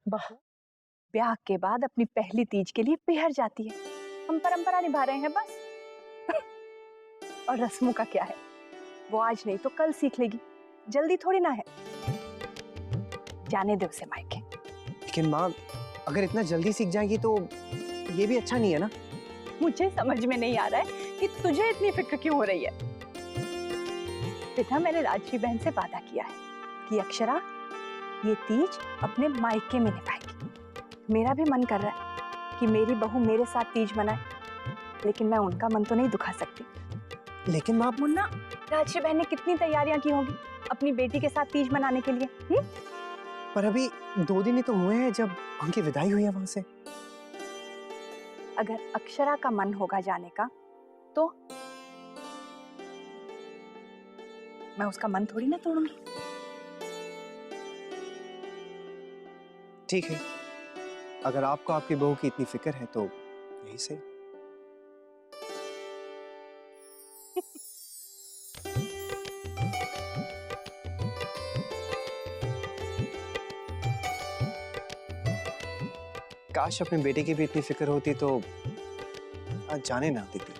बहू ब्याह के बाद अपनी पहली तीज के लिए पिहर जाती है। हम परंपरा निभा रहे हैं बस। और रस्मों का क्या है, वो आज नहीं तो कल सीख लेगी, जल्दी थोड़ी ना है। जाने दे उसे मायके। लेकिन माँ, अगर इतना जल्दी सीख जाएगी तो ये भी अच्छा नहीं है ना। मुझे समझ में नहीं आ रहा है कि तुझे इतनी फिक्र क्यों हो रही है। बेटा, मैंने राजश्री बहन से वादा किया है कि अक्षरा ये तीज अपने मायके में निभाएगी। मेरा भी मन कर रहा है कि मेरी बहू मेरे साथ तीज मनाए, लेकिन मैं उनका मन तो नहीं दुखा सकती। लेकिन माँ, मुन्ना, राजश्री बहन ने कितनी तैयारियां की होंगी अपनी बेटी के साथ तीज मनाने के लिए। पर अभी 2 दिन ही तो हुए हैं जब उनकी विदाई हुई है वहां से। अगर अक्षरा का मन होगा जाने का तो मैं उसका मन थोड़ी ना तोड़ूंगी। ठीक है, अगर आपको आपकी बहू की इतनी फिक्र है तो यही सही। काश अपने बेटे की भी इतनी फिक्र होती तो आज जाने ना देती।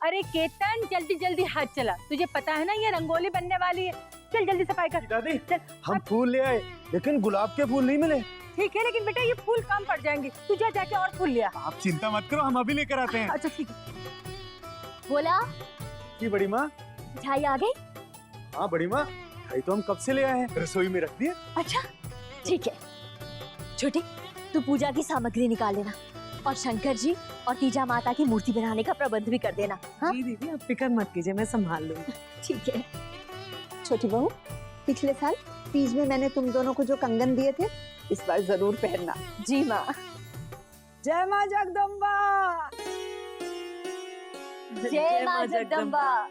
अरे केतन, जल्दी जल्दी हाथ चला, तुझे पता है ना ये रंगोली बनने वाली है। चल जल्दी सफाई कर। दादी, चल। हम फूल ले आए लेकिन गुलाब के फूल नहीं मिले। ठीक है, लेकिन बेटा ये फूल कम पड़ जाएंगे, तू जा जाके और फूल लिया। आप चिंता मत करो, हम अभी लेकर आते हैं। अच्छा ठीक है। बोला जी बड़ी माँ। मिठाई आ गई? हाँ बड़ी माँ, मिठाई तो हम कब से ले आए हैं, रसोई में रख दिए। अच्छा ठीक है। छोटी, तू पूजा की सामग्री निकाल लेना और शंकर जी और तीजा माता की मूर्ति बनाने का प्रबंध भी कर देना। हाँ? जी दीदी, आप फिक्र मत कीजिए, मैं संभाल लूंगी। ठीक है। छोटी बहू, पिछले साल तीज में मैंने तुम दोनों को जो कंगन दिए थे, इस बार जरूर पहनना। जी माँ। जय माँ जगदम्बा। जय माँ जगदम्बा।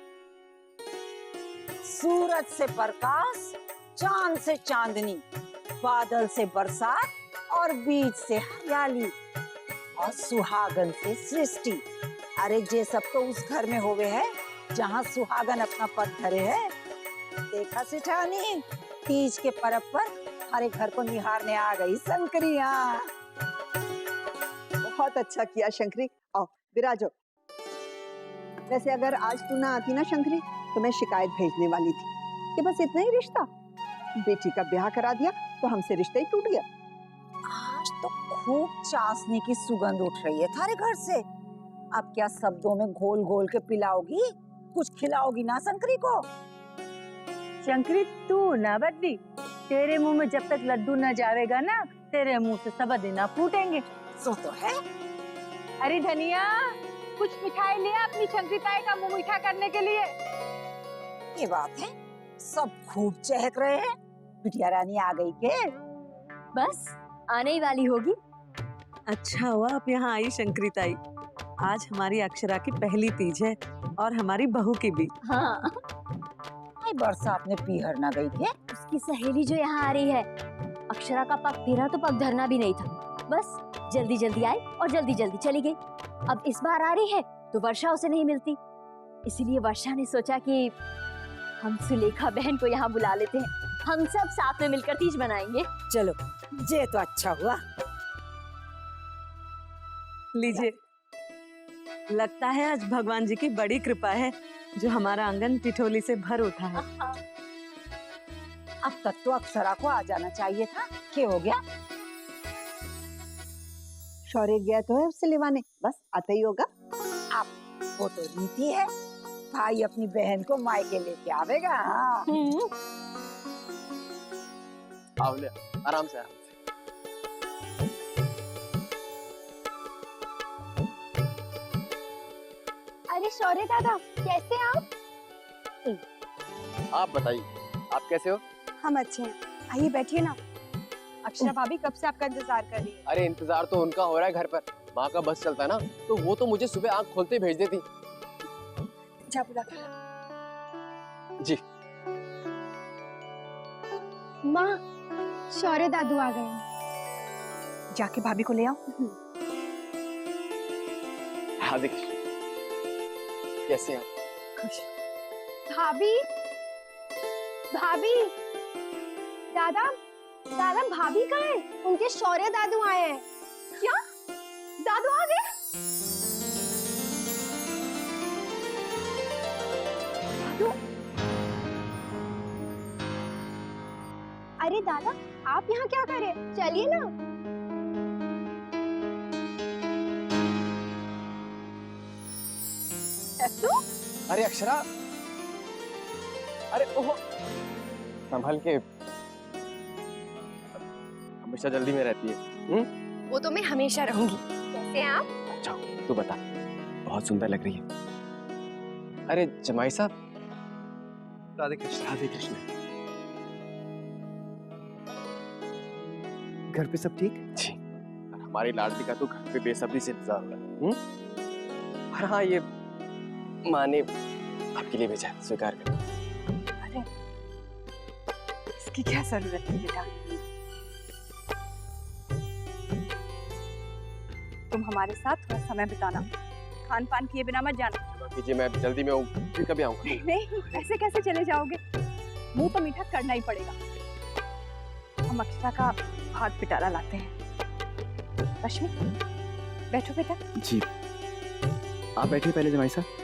सूरज से प्रकाश, चांद से चांदनी, बादल से बरसात और बीज से हरियाली और सुहागन से सृष्टि। अरे जे सब तो उस घर में होवे है जहाँ सुहागन अपना पद धरे है। देखा सिठानी, तीज के पर्व पर हमारे घर को निहारने आ गई शंकरिया। बहुत अच्छा किया शंकरी, आओ विराजो। वैसे अगर आज तू ना आती ना शंकरी, तो मैं शिकायत भेजने वाली थी कि बस इतना ही रिश्ता, बेटी का ब्याह करा दिया तो हमसे रिश्ता ही टूट गया। आज तो खूब चाशनी की सुगंध उठ रही है थारे घर से। अब क्या शब्दों में घोल घोल के पिलाओगी, कुछ खिलाओगी ना शंकरी को? शंकरी तू ना बदली, तेरे मुंह में जब तक लड्डू न जाएगा ना, तेरे मुंह से सब देना फूटेंगे। सो तो है। अरे धनिया, कुछ मिठाई ले आ अपनी शंकरी ताई का मुंह मीठा करने के लिए। ये बात है, सब खूब चहक रहे हैं। बिटिया रानी आ गई के? बस आने ही वाली होगी। अच्छा हुआ आप यहाँ आई शंकरी ताई। आज हमारी अक्षरा की पहली तीज है और हमारी बहू की भी। हाँ, बरसात ने पीहर ना गई के? उसकी सहेली जो यहाँ आ रही है, अक्षरा का पग फेरा तो पग धरना भी नहीं था, बस जल्दी जल्दी आई और जल्दी जल्दी चली गई। अब इस बार आ रही है तो वर्षा उसे नहीं मिलती, इसीलिए वर्षा ने सोचा कि हम सुलेखा बहन को यहाँ बुला लेते हैं, हम सब साथ में मिलकर तीज मनाएंगे। चलो, ये तो अच्छा हुआ। लीजिए, लगता है आज भगवान जी की बड़ी कृपा है जो हमारा आंगन टिठोली से भर उठा है। अब तक तो अक्षरा को आ जाना चाहिए था, क्या हो गया? शौर्य गया तो है उससे लिवाने, बस आता ही होगा। अब वो तो रीति है, भाई अपनी बहन को मायके लेके आवेगा। हाँ। आओ ले, आराम से। अरे शौर्य दादा, कैसे आप? आप बताइए, आप कैसे हो? हम अच्छे हैं, आइए बैठिए ना। अक्षरा भाभी कब से आपका इंतजार कर रही है। अरे इंतजार तो उनका हो रहा है घर पर, माँ का बस चलता है ना, तो वो तो मुझे सुबह आँख खोलते भेज देती। जा बुला कर। जी माँ, शौर्य दादू आ गए। जाके भाभी को ले आओ। हाँ देखिए, कैसे हैं भाभी, भाभी, दादा, दादा भाभी कहाँ है? उनके शौर्य दादू आए हैं। क्या? दादू आ गए? दादू? अरे दादा, आप यहाँ क्या कर रहे हैं? चलिए ना। अरे अक्षरा, अरे ओहो, संभल के, हमेशा जल्दी में रहती है। वो तो मैं हमेशा रहूंगी। कैसे हैं आप? अच्छा, तू बता, बहुत सुंदर लग रही है। अरे जमाई साहब। राधे कृष्ण। राधे कृष्ण। घर पे सब ठीक? जी, और हमारी लाडली का तो घर पे बेसब्री से इंतजार हो रहा है। और हाँ, ये माँ ने आपके लिए भेजा, स्वीकार कर। अरे इसकी क्या जरूरत है बेटा? तुम हमारे साथ थोड़ा समय बिताना, खान पान किए बिना मत जाना। कीजिए, मैं जल्दी में हूँ, फिर कभी आऊँगा। नहीं, ऐसे कैसे चले जाओगे? मुंह तो मीठा करना ही पड़ेगा। हम अक्षरा का हाथ पिटारा लाते हैं। रश्मि, बैठो बेटा। जी, आप बैठिए पहले जमाई साहब।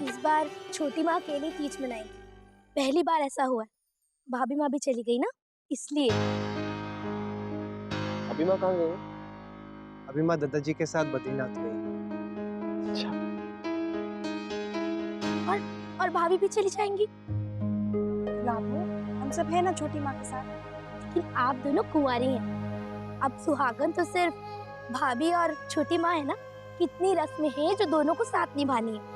इस बार छोटी माँ अकेली तीज मनाएगी। पहली बार ऐसा हुआ है। भाभी माँ भी चली गई ना, इसलिए। अभी माँ कहाँ गई है? अभी माँ दादाजी के साथ बद्रीनाथ गई। अच्छा। और भाभी भी चली जाएंगी। लाभो, हम सब है ना छोटी माँ के साथ। लेकिन आप दोनों कुंवारी हैं। अब सुहागन तो सिर्फ भाभी और छोटी माँ है ना। कितनी रस्में हैं जो दोनों को साथ निभानी है।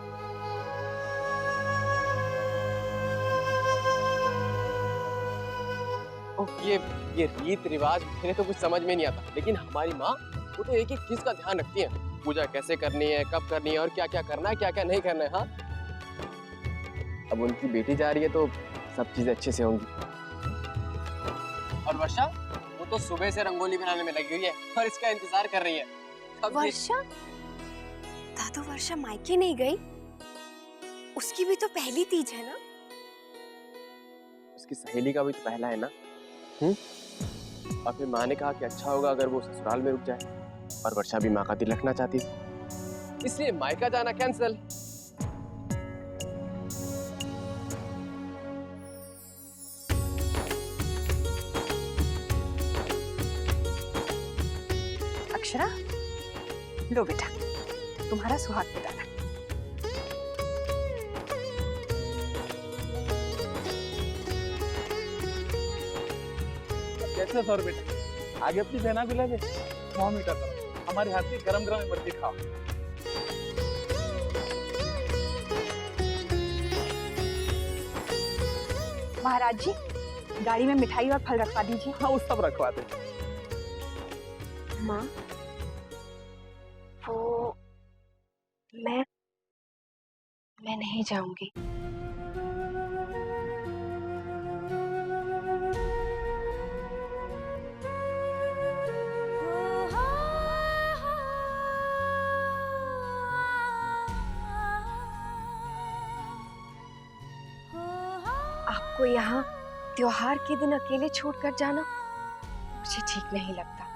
ये रीत रिवाज मेरे तो कुछ समझ में नहीं आता, लेकिन हमारी माँ वो तो एक एक चीज का ध्यान रखती है। पूजा कैसे करनी है, कब करनी है, और क्या क्या करना है, क्या क्या नहीं करना है। हाँ, अब उनकी बेटी जा रही है तो सब चीजें अच्छे से होंगी। और वर्षा, वो तो सुबह से रंगोली बनाने में लगी हुई है और इसका इंतजार कर रही है। वर्षा? दादू, वर्षा मायके नहीं गई? उसकी भी तो पहली तीज है ना? उसकी सहेली का भी तो पहला है ना। और फिर माँ ने कहा कि अच्छा होगा अगर वो ससुराल में रुक जाए, और वर्षा भी माँ का दिल रखना चाहती थी, इसलिए मायका जाना कैंसिल। अक्षरा, लो बेटा, तुम्हारा सुहाग पिटारा। कैसे सौर बेटा, आगे अपनी बहना भी ले, मुँह मीठा करो, हमारे हाथ की गरम गरम इमरती खाओ। महाराज जी, गाड़ी में मिठाई और फल रखवा दीजिए। हाँ, वो सब रखवा दे। माँ, वो मैं नहीं जाऊंगी। आपको यहाँ त्योहार के दिन अकेले छोड़कर जाना मुझे ठीक नहीं लगता।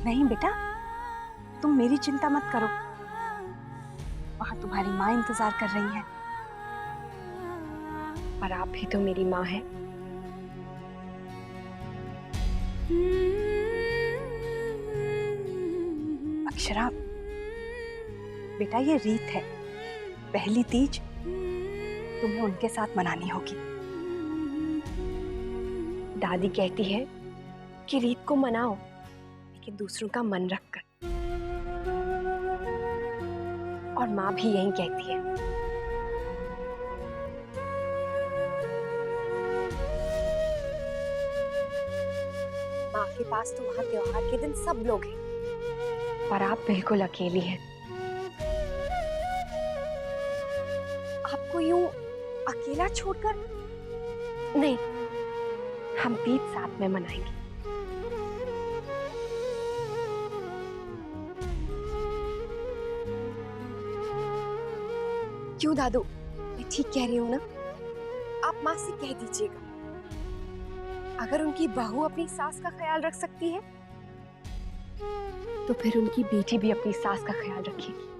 नहीं बेटा, तुम मेरी चिंता मत करो। वहां तुम्हारी माँ इंतजार कर रही है, और आप भी तो मेरी माँ है। अक्षरा बेटा, ये रीत है। पहली तीज तुम्हें उनके साथ मनानी होगी। दादी कहती है कि रीत को मनाओ, लेकिन दूसरों का मन रखकर। और माँ भी यही कहती है। माँ के पास तो वहां त्योहार के दिन सब लोग हैं, पर आप बिल्कुल अकेली हैं। आपको यूं अकेला छोड़कर नहीं, हम तीज साथ में मनाएंगे। क्यों दादू, मैं ठीक कह रही हूँ ना? आप माँ से कह दीजिएगा, अगर उनकी बहू अपनी सास का ख्याल रख सकती है तो फिर उनकी बेटी भी अपनी सास का ख्याल रखेगी।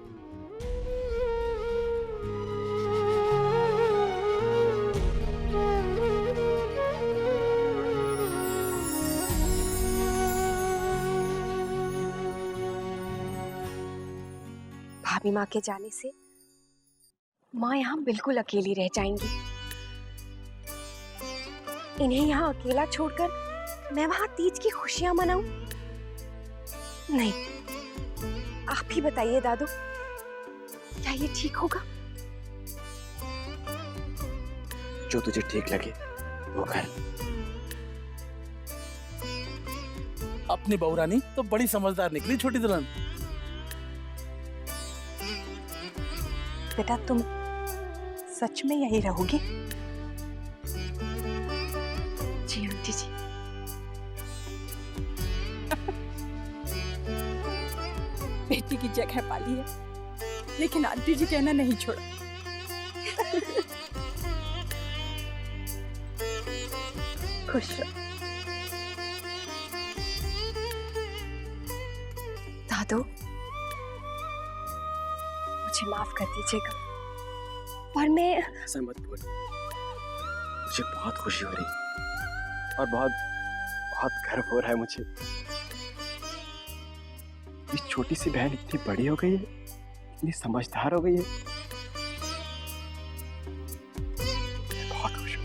भाभी माँ के जाने से माँ यहाँ बिल्कुल अकेली रह जाएंगी। इन्हें यहाँ अकेला छोड़कर मैं वहां तीज की खुशियां मनाऊं? नहीं, आप ही बताइए दादू, क्या ये ठीक होगा? जो तुझे ठीक लगे वो कर। अपनी बहू रानी तो बड़ी समझदार निकली छोटी दुल्हन। बेटा तुम सच में यही रहोगी? जी आंटी जी। बेटी की जगह पाली है, लेकिन आंटी जी कहना नहीं छोड़ा। खुश रहो दादू, मुझे माफ कर दीजिएगा, पर मैं ऐसा मत बोल, मुझे बहुत खुशी हो रही है और बहुत बहुत गर्व हो रहा है मुझे। इस छोटी सी बहन इतनी बड़ी हो गई है, इतनी समझदार हो गई है। बहुत खुश हूँ।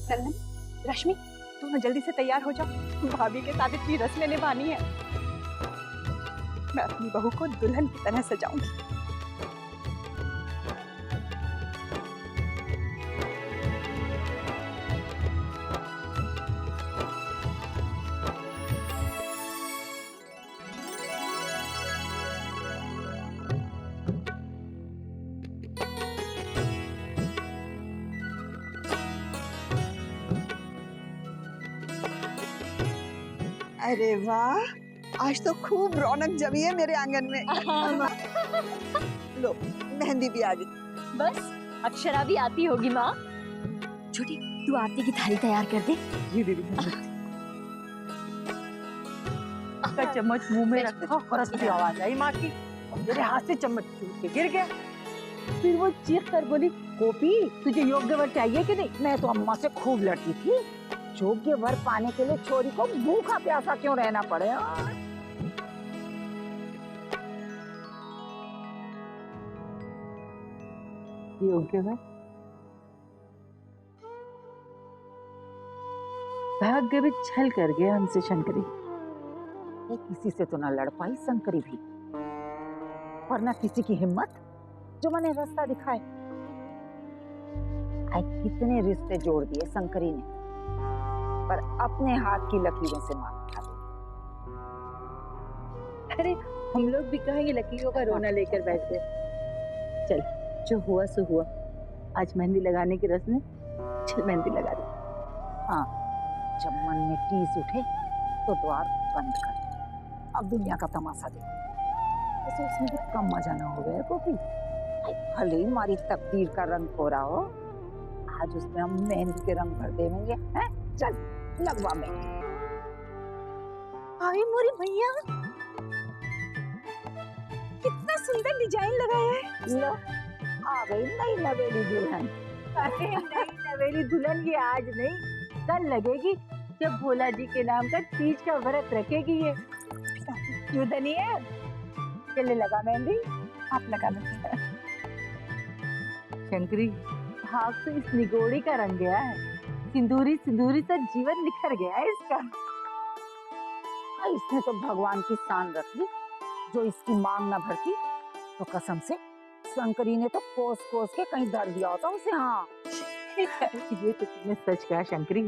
चंदन, रश्मि, दोनों जल्दी से तैयार हो जाओ, भाभी के साथ इतनी रस्में निभानी है। मैं अपनी बहू को दुल्हन की तरह सजाऊंगी। अरे वाह, आज तो खूब रौनक जमी है मेरे आंगन में। लो, मेहंदी भी आ गई। बस अक्षरा भी आती होगी माँ। छोटी, तू आरती की थाली तैयार कर दे। ये दीदी का चम्मच मुंह में रखा, खरस की आवाज आई माँ की, और मेरे हाथ से चम्मच टूट के गिर गया। फिर वो चीख कर बोली, गोपी तुझे योग्य वर चाहिए कि नहीं? मैं तो अम्मा से खूब लड़ती थी, योग्य वर पाने के लिए छोरी को भूखा प्यासा क्यों रहना पड़े। योग्य वर भाग्य भी छल कर गया हमसे शंकरी। ये किसी से तो ना लड़ पाई शंकरी भी, और ना किसी की हिम्मत जो मैंने रास्ता दिखाए। कितने रिश्ते जोड़ दिए शंकरी ने, पर अपने हाथ की लकीरों से मार खा दी। अरे हम लोग भी कहेंगे लकीरों का रोना लेकर बैठे। चल, जो हुआ सो हुआ। आज मेहंदी लगाने की रस्म है, चल मेहंदी लगा दे। हाँ, जब मन में टीस उठे तो द्वार बंद कर, अब दुनिया का तमाशा दे। वैसे उसमें भी कम मजा ना हो गया गोपी। भले ही हमारी तकदीर का रंग हो रहा हो, आज उसमें हम मेहंदी के रंग भर देंगे। हैं? चल लगवा में। आई मोरी भैया, कितना सुंदर डिजाइन लगाया है। लो, आ गई नई नवेली दुल्हन। अरे नई नवेली दुल्हन ये आज नहीं, कल लगेगी, जब भोला जी के नाम का तीज का व्रत रखेगी ये। क्यों धनिया, चले लगा मेहंदी। आप लगा लो। शंकरी, भाग तो इस निगोड़ी का रंग गया है, सिंदूरी सिंदूरी सा जीवन निखर गया है इसका। इसने तो भगवान की शान रख ली, जो इसकी मांग ना भरती तो कसम से शंकरी ने तो कोस कोस के कहीं धर दिया होता उसे। हाँ ये तो तुमने सच कहा शंकरी,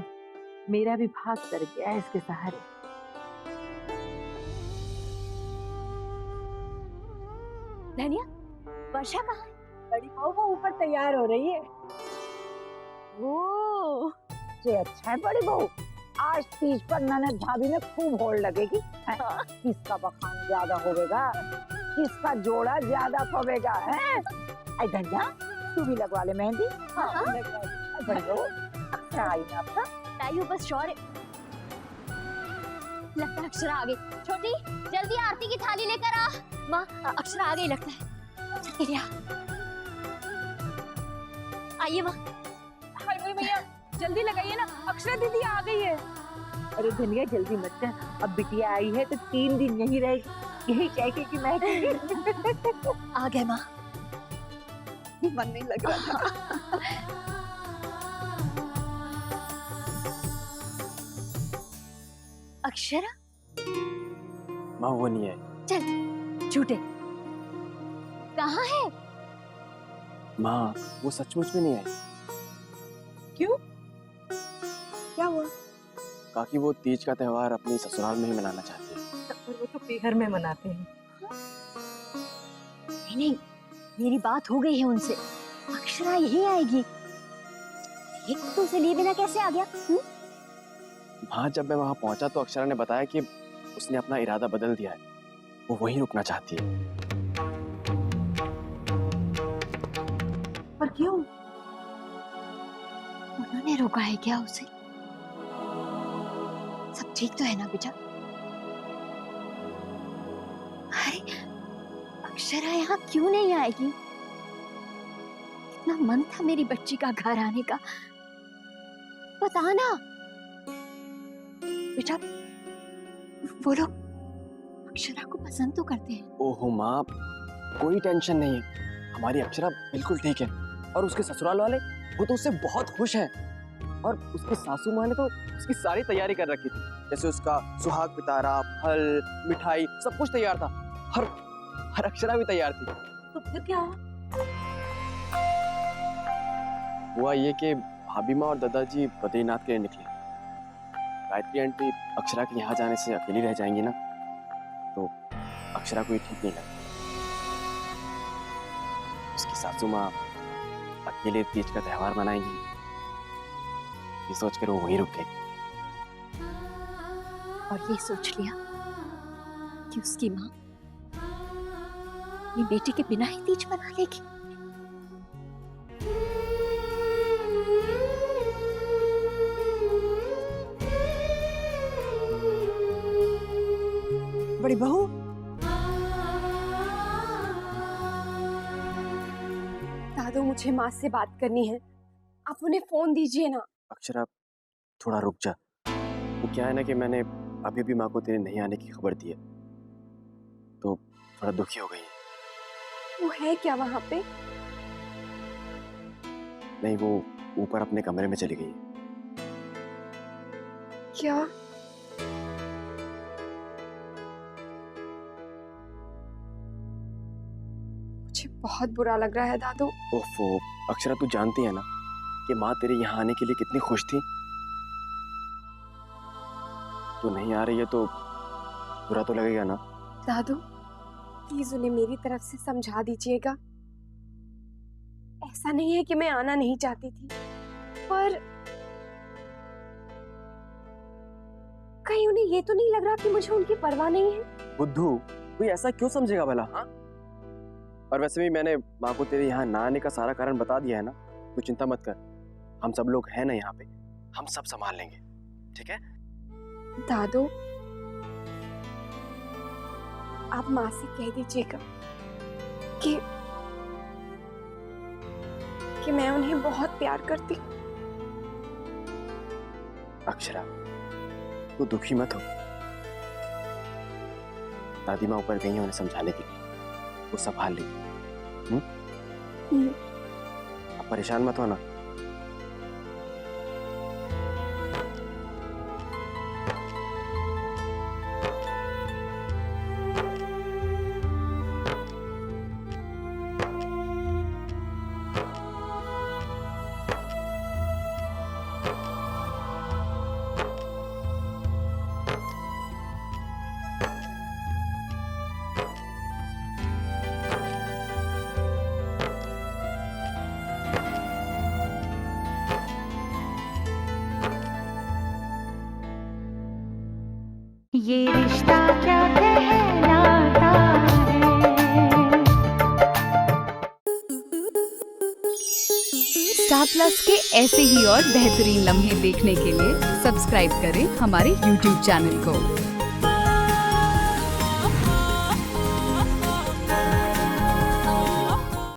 मेरा भी भाग तर गया है इसके सहारे। धनिया, वर्षा कहाँ है? बड़ी बहू वो ऊपर तैयार हो रही है। ओ ये अच्छा है बड़ी बहू, आज तीज पर ननद भाभी में खूब होड़ लगेगी। किसका बखान ज्यादा होगा, किसका जोड़ा ज्यादा पवेगा है। आई धनिया तू भी लगवा ले मेहंदी। हाँ। बड़ी बहू अक्षरा आई ना आपका। ताइयो बस श्योर है। लगता है अक्षरा आ गई। छोटी जल्दी आरती की थाली लेकर आ। माँ अक्षरा आ गई लगता है। चल के आ। आइए माँ। हाय भैया जल्दी लगाइए ना, अक्षरा दीदी आ गई है। अरे धनिया जल्दी मत कर, अब बिटिया आई है तो 3 दिन यहीं रहेगी, यही चाहेगी कि मैं आ गए माँ। मन नहीं लग रहा था। अक्षरा माँ वो नहीं है। चल झूठे, कहाँ है? माँ वो सचमुच में नहीं आई। क्यों? क्या हुआ? कहा कि वो तीज का त्योहार अपनी ससुराल में ही मनाना चाहती है। पर वो तो पीहर में मनाते हैं। नहीं नहीं, मेरी बात हो गई है उनसे। अक्षरा यही आएगी। एक तो उसे लिए बिना कैसे आ गया? हाँ जब मैं वहाँ पहुंचा तो अक्षरा ने बताया कि उसने अपना इरादा बदल दिया है, वो वहीं रुकना चाहती है। पर क्यों? उन्होंने रोका है क्या उसे? सब ठीक तो है ना बेटा? अरे अक्षरा यहाँ क्यों नहीं आएगी? कितना मन था मेरी बच्ची का घर आने का, बताना बेटा। वो लोग अक्षरा को पसंद तो करते हैं। ओहो माँ कोई टेंशन नहीं है, हमारी अक्षरा बिल्कुल ठीक है। और उसके ससुराल वाले वो तो उससे बहुत खुश हैं। और उसकी सासू माँ ने तो उसकी सारी तैयारी कर रखी थी, जैसे उसका सुहाग पितारा, फल, मिठाई सब कुछ तैयार था। हर अक्षरा भी तैयार थी। तो फिर क्या हुआ? हुआ ये कि भाभी माँ और दादाजी बद्रीनाथ के लिए निकले। गायत्री आंटी अक्षरा के यहाँ जाने से अकेली रह जाएंगी ना, तो अक्षरा को ये ठीक नहीं लगा। उसकी सासू माँ अकेले तीज का त्योहार मनाएंगी, ये सोचकर वो वहीं रुक गई। और ये सोच लिया कि उसकी माँ अपनी बेटी के बिना ही तीज मना लेगी। बड़ी बहू, दादू मुझे माँ से बात करनी है, आप उन्हें फोन दीजिए ना। अक्षरा थोड़ा रुक जा। वो क्या है ना कि मैंने अभी भी माँ को तेरे नहीं आने की खबर दी है, तो थोड़ा दुखी हो गई है। वो है क्या वहाँ पे? नहीं वो ऊपर अपने कमरे में चली गई है। क्या? मुझे बहुत बुरा लग रहा है दादू। ओफो अक्षरा तू जानती है ना कि माँ तेरे यहाँ आने के लिए कितनी खुश थी। तू नहीं आ रही है तो बुरा तो लगेगा ना। दादू प्लीज उन्हें मेरी तरफ से समझा दीजिएगा। ऐसा नहीं है कि मैं आना नहीं चाहती थी, पर कहीं उन्हें ये तो नहीं लग रहा कि मुझे उनकी परवाह नहीं है? बुद्धू कोई ऐसा क्यों समझेगा भला? हाँ और वैसे भी मैंने माँ को तेरे यहाँ ना आने का सारा कारण बता दिया है ना, तू चिंता मत कर। हम सब लोग हैं ना यहाँ पे, हम सब संभाल लेंगे, ठीक है? दादू आप माँ से कह दीजिएगा कि मैं उन्हें बहुत प्यार करती हूँ। अक्षरा तू दुखी मत हो, दादी माँ ऊपर गई हैं उन्हें समझाने के लिए, वो संभाल लेगी। अब परेशान मत होना। ये रिश्ता क्या कहलाता है। स्टार प्लस के ऐसे ही और बेहतरीन लम्हे देखने के लिए सब्सक्राइब करें हमारे YouTube चैनल को।